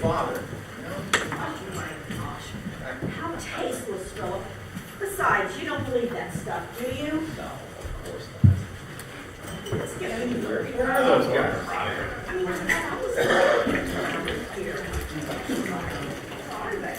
father. Oh my gosh. How tasteless, Philip. Besides, you don't believe that stuff, do you? No, of course not. Let's get anywhere. Where are those guys? I mean, I was here. Are they?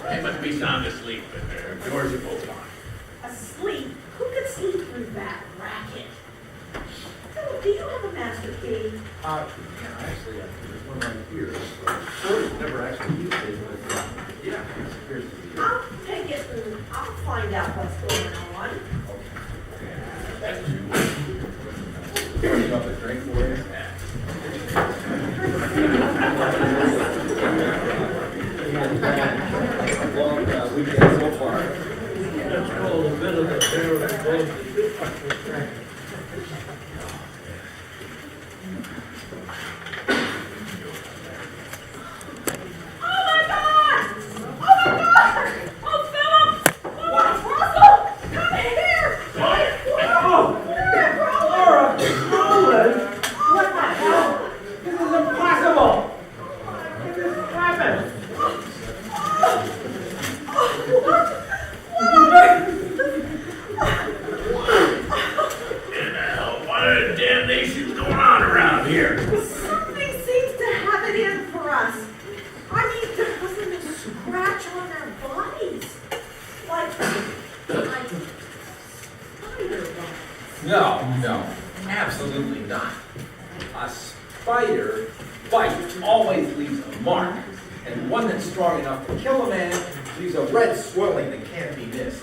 They must be sound asleep, but their doors are both on. Asleep? Who could sleep through that racket? Philip, do you have a master key? Yeah, actually, there's one right here. I've never actually used it, but yeah, it appears to be. I'll take it and I'll find out what's going on. Turning up a drink for you? Long weekend so far. Let's roll a bit of the barrel and both. Oh my God! Oh my God! Oh, Philip! Oh, Russell! Come here! What? Laura! Roland! What the hell? This is impossible! What just happened? What the damnation's going on around here? Something seems to have it in for us. I mean, there wasn't a scratch on their bodies. Like spider bites. No, absolutely not. A spider bite always leaves a mark, and one that's strong enough to kill a man leaves a red swelling that can't be missed.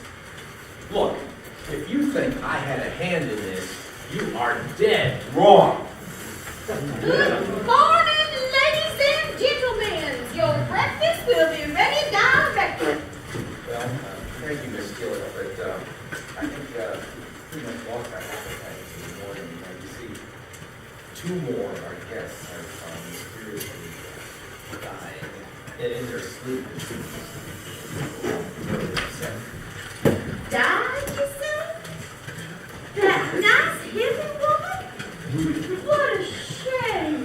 Look, if you think I had a hand in this, you are dead wrong. Good morning, ladies and gentlemen. Your breakfast will be ready directly. Well, thank you, Miss Skillet, but I think pretty much lost our appetite for the morning. You see, two more of our guests have mysteriously died in their sleep. Very upset. Died, you say? That nice hippie woman? What a shame.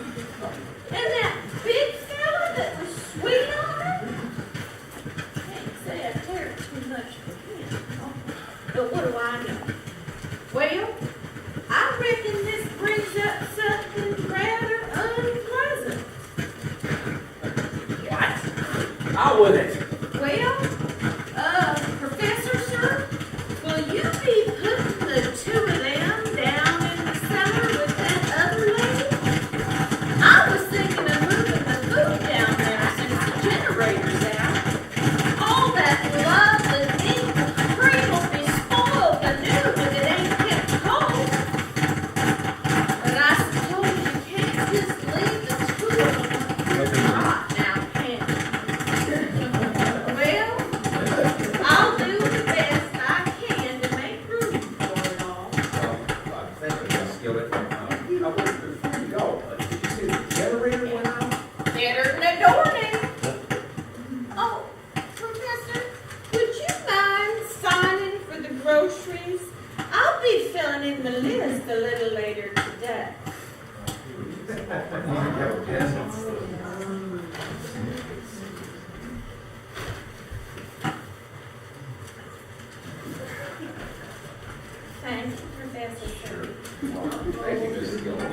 And that big fella that was sweet on her? Can't say I cared too much for him. But what do I know? Well, I reckon this brings up something rather unpleasant. What? How would it? Well, Professor, sir, will you be putting the two of them down in the cellar with that other lady? I was thinking of moving the food down there since the generator's out. All that lovely meat and cream will be spoiled anew if it ain't kept cold. But I suppose you can't just leave the two of them hot now, can you? Well, I'll do the best I can to make room for it all. Thank you, Miss Skillet. Before you go, did you see the generator went out? Better than a doornail. Oh, Professor, would you mind signing for the groceries? I'll be filling in the list a little later today. Thank you, Professor. Thank you, Miss Skillet.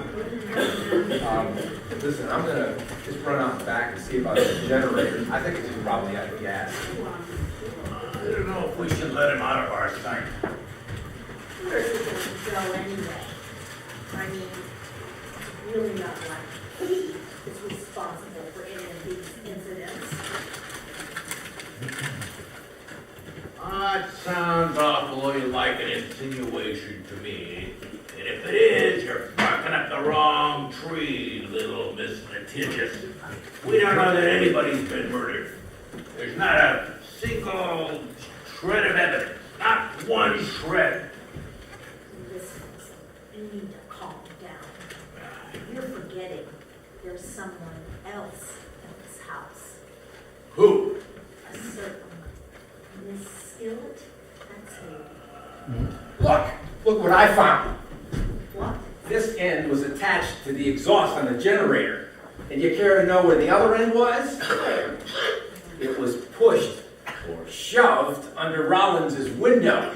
Listen, I'm gonna just run out the back and see about the generator. I think it's just probably out of gas. I don't know if we should let him out of our sight. Where's he going to go anyway? I mean, it's really not like he is responsible for any of these incidents. It sounds awfully like an insinuation to me. And if it is, you're barking up the wrong tree, little Miss Litigious. We don't know that anybody's been murdered. There's not a single shred of evidence. Not one shred. Listen, you need to calm down. there's someone else in this house. Who? A certain Miss Skillet. That's who. Look what I found. What? This end was attached to the exhaust on the generator. And you care to know where the other end was? It was pushed or shoved under Rollins's window.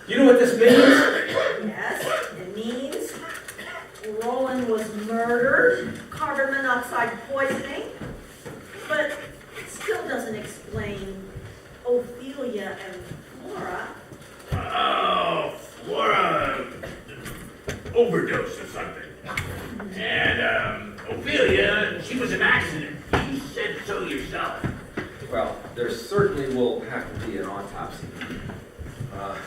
You know what this means? Yes, it means Roland was murdered, carbon monoxide poisoning, but it still doesn't explain Ophelia and Flora. Oh, Flora overdose or something. And Ophelia, she was an accident. You said so yourself. Well, there certainly will have to be an autopsy. But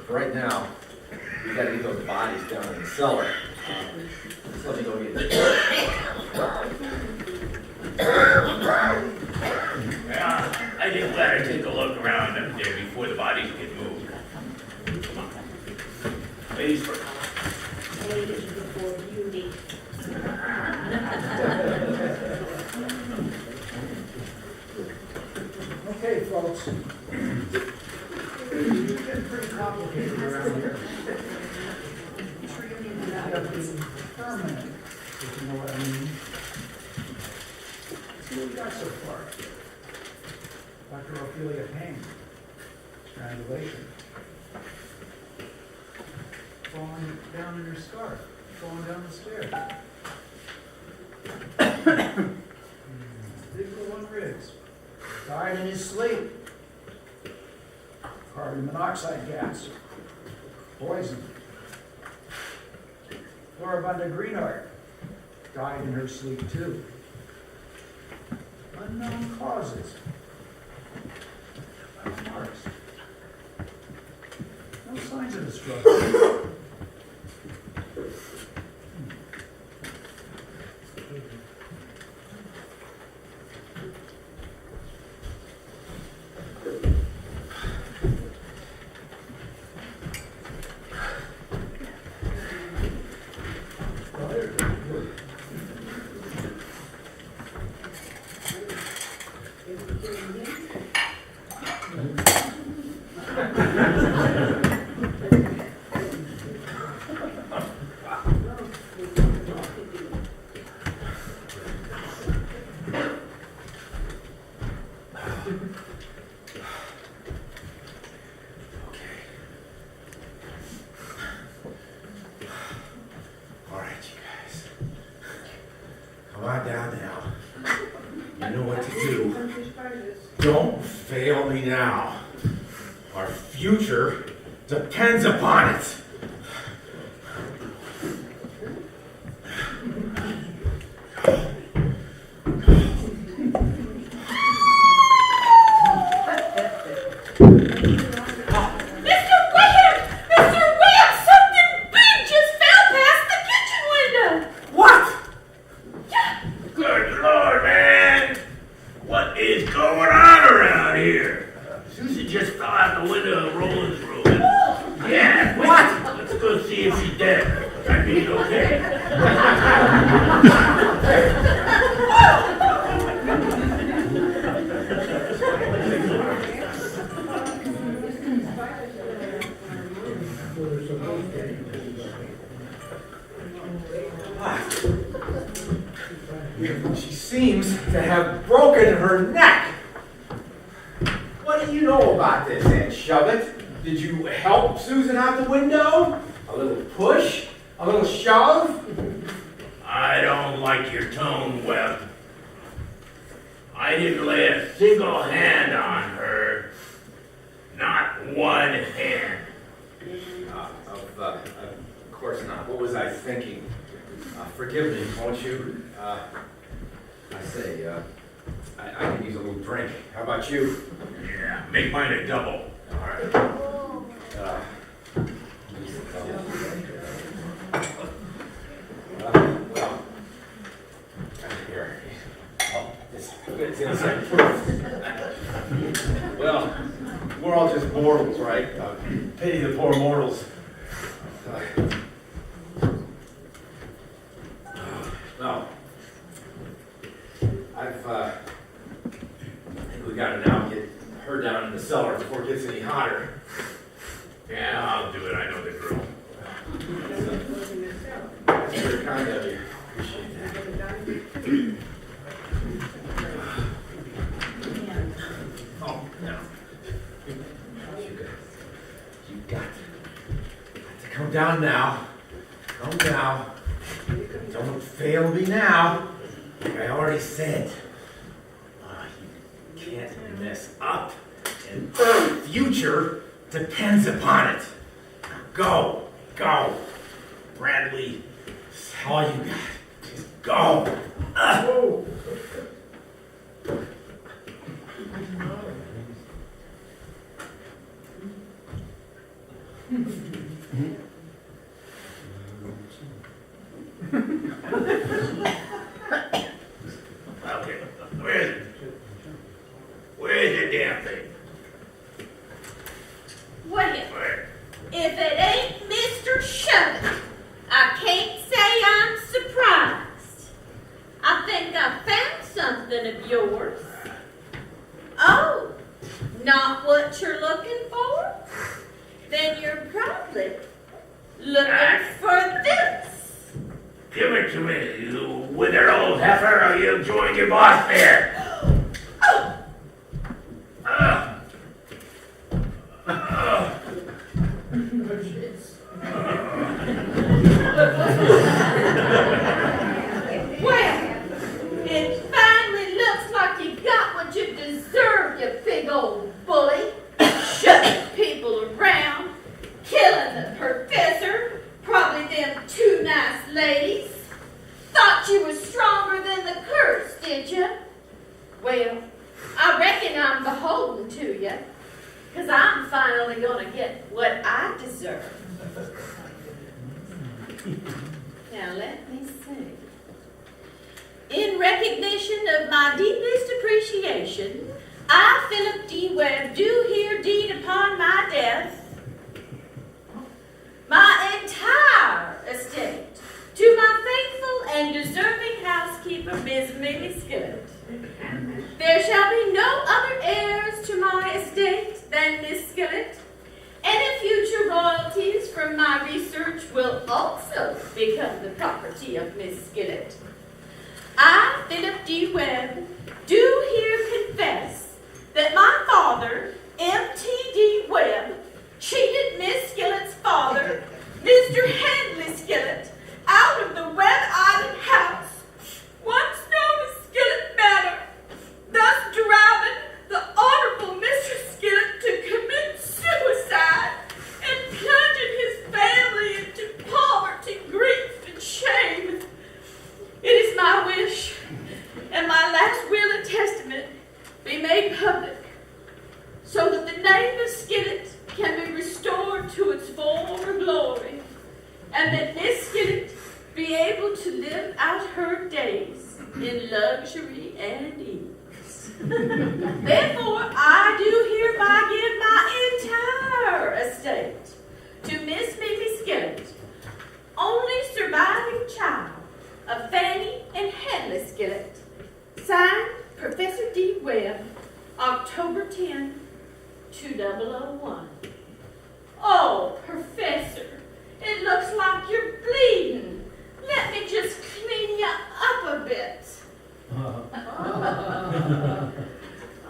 for right now, we gotta get those bodies down in the cellar. Just let me go get it. Yeah, I just better take a look around up there before the bodies get moved. Come on. Ladies first. Ladies before beauty. Okay, folks. It's getting pretty complicated around here. This reunion is not going to be permanent, if you know what I mean. Let's see what we got so far. Dr. Ophelia Payne, strangulation. Falling down in her scarf, falling down the stairs. Big one Riggs. Died in his sleep. Carbon monoxide gas. Poison. Floribunda Greenheart. Died in her sleep too. Unknown causes. Marks. No signs of a struggle. Come on down now. You know what to do. Don't fail me now. Our future depends upon it. She seems to have broken her neck. What do you know about this, Aunt Shovett? Did you help Susan out the window? A little push? A little shove? I don't like your tone, Webb. I didn't lay a single hand on her. Not one hand. Of course not. What was I thinking? Forgive me, won't you? I say, I could use a little drink. How about you? Yeah, make mine a double. All right. Well, here. Oh, it's inside proof. Well, we're all just mortals, right? Pity the poor mortals. No, I think we gotta now get her down in the cellar before it gets any hotter. Yeah, I'll do it, I know the drill. That's very kind of you. Appreciate that. Oh, no. You got to come down now. Come down. Don't fail me now. Like I already said. You can't mess up. And the future depends upon it. Now go. Bradley, that's all you got. Just go. Okay, where is it? Where's the damn thing? Well, Where? if it ain't Mr. Shovin, I can't say I'm surprised. I think I found something of yours. Oh, not what you're looking for? Then you're probably looking for this. Give it to me, you withered old heifer, or you join your boss there. Oh, well, it finally looks like you got what you deserve, you big old bully. Shoving people around, killing the professor, probably them two nice ladies. Thought you was stronger than the curse, did you? Well, I reckon I'm beholden to you, 'cause I'm finally gonna get what I deserve. Now let me see. In recognition of my deepest appreciation, I, Philip D. Webb, do here deed upon my death my entire estate to my faithful and deserving housekeeper, Miss Mimi Skillet. There shall be no other heirs to my estate than Miss Skillet. Any future royalties from my research will also become the property of Miss Skillet. I, Philip D. Webb, do here confess that my father, M.T.D. Webb, cheated Miss Skillet's father, Mr. Handley Skillet, out of the Webb Island house, once known as Skillet Manor, thus driving the Honorable Mr. Skillet to commit suicide and plunging his family into poverty, grief, and shame. It is my wish, and my last will and testament be made public, so that the name of Skillet can be restored to its former glory, and that Miss Skillet be able to live out her days in luxury and ease. Therefore, I do hereby give my entire estate to Miss Mimi Skillet, only surviving child of Fanny and Handley Skillet. Signed, Professor D. Webb, October 10, 2001. Oh, Professor, it looks like you're bleeding. Let me just clean you up a bit.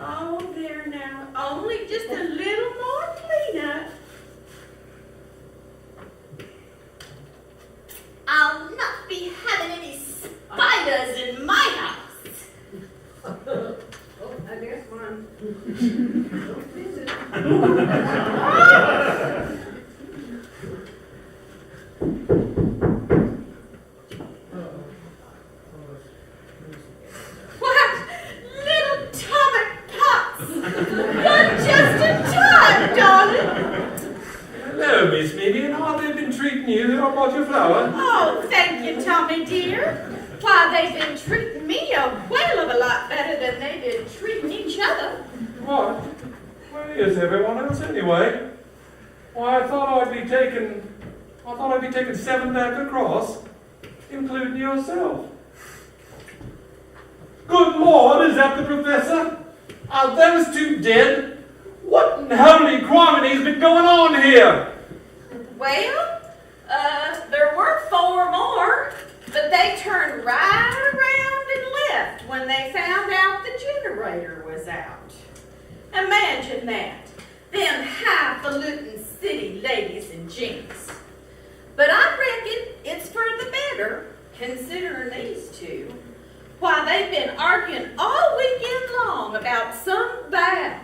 Oh, there now. Only just a little more cleanup. I'll not be having any spiders in my house. Oh, I guess one. Don't visit. What? Little Tommy Potts! You're just in time, darling. Hello, Miss Mimi, and how they've been treating you? How about your flower? Oh, thank you, Tommy dear. Why, they've been treating me a whale of a lot better than they've been treating each other. What? Where is everyone else anyway? Why, I thought I'd be taking 7 back across, including yourself. Good Lord! that the professor? Are those two dead? What in holy crimini's been going on here? Well, there were 4 more, but they turned right around and left when they found out the generator was out. Imagine that. Them highfalutin city ladies and gents. But I reckon it's for the better, considering these two. Why, they've been arguing all weekend long about some vow.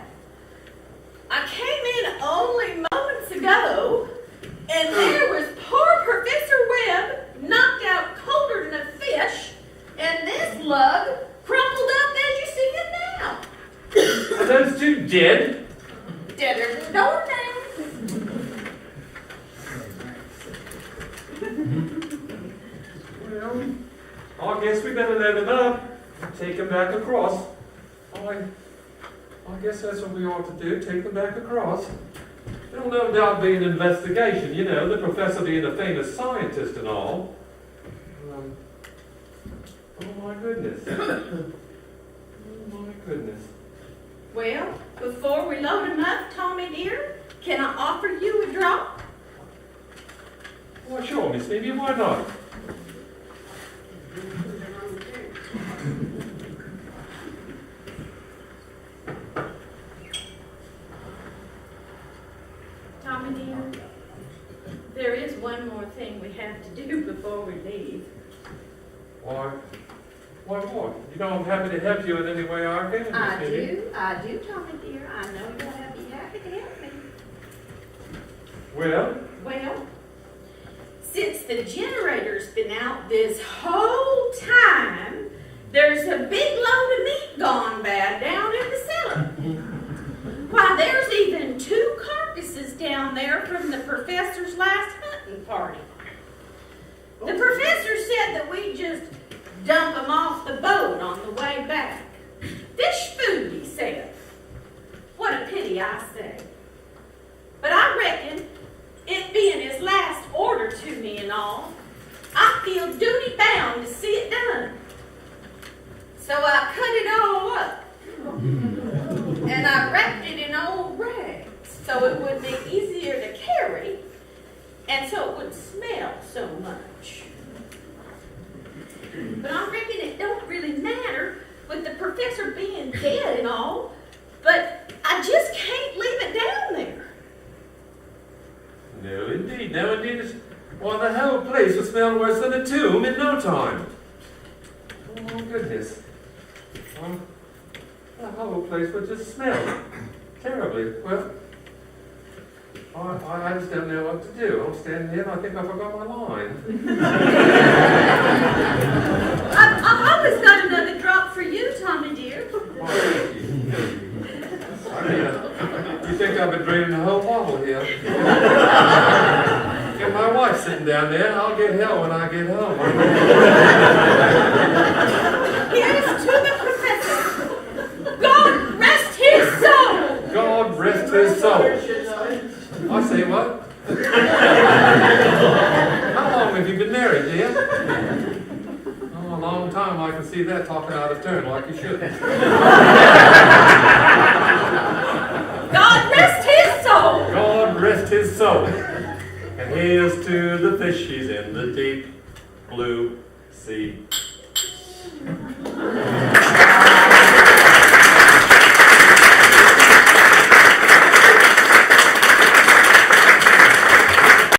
I came in only moments ago, and there was poor Professor Webb knocked out colder than a fish, and this lug crumpled up as you see it now. Are those two dead? Deader than doornail. Well, I guess we better let him up. Take him back across. I guess that's what we ought to do, take him back across. There'll no doubt be an investigation, you know, the professor being a famous scientist and all. Oh my goodness. Oh my goodness. Well, before we load him up, Tommy dear, can I offer you a drop? Why, sure, Miss Phoebe, why not? Tommy dear, there is one more thing we have to do before we leave. Why what? You know I'm happy to help you in any way I can, Miss Phoebe. I do, Tommy dear. I know you'll be happy to help me. Well, Well, since the generator's been out this whole time, there's a big load of meat gone bad down in the cellar. Why, there's even 2 carcasses down there from the professor's last hunting party. The professor said that we just dump them off the boat on the way back. Fish food, he said. What a pity, I say. But I reckon, it being his last order to me and all, I feel duty bound to see it done. So I cut it all up. And I wrapped it in old rags so it would be easier to carry and so it wouldn't smell so much. But I reckon it don't really matter with the professor being dead and all, but I just can't leave it down there. no indeed, no indeed. Well, the whole place would smell worse than a tomb in no time. Oh my goodness. The whole place would just smell terribly. Well, I just don't know what to do. I'm standing here and I think I forgot my line. I've always got another drop for you, Tommy dear. Oh, thank you. I mean, you think I've been draining the whole bottle here? Get my wife sitting down there. I'll get hell when I get home. Here's to the professor. God rest his soul. God rest his soul. I say what? How long have you been married, dear? Oh, a long time. I can see that talking out of turn like you should. God rest his soul. God rest his soul. And here's to the fishies in the deep blue sea.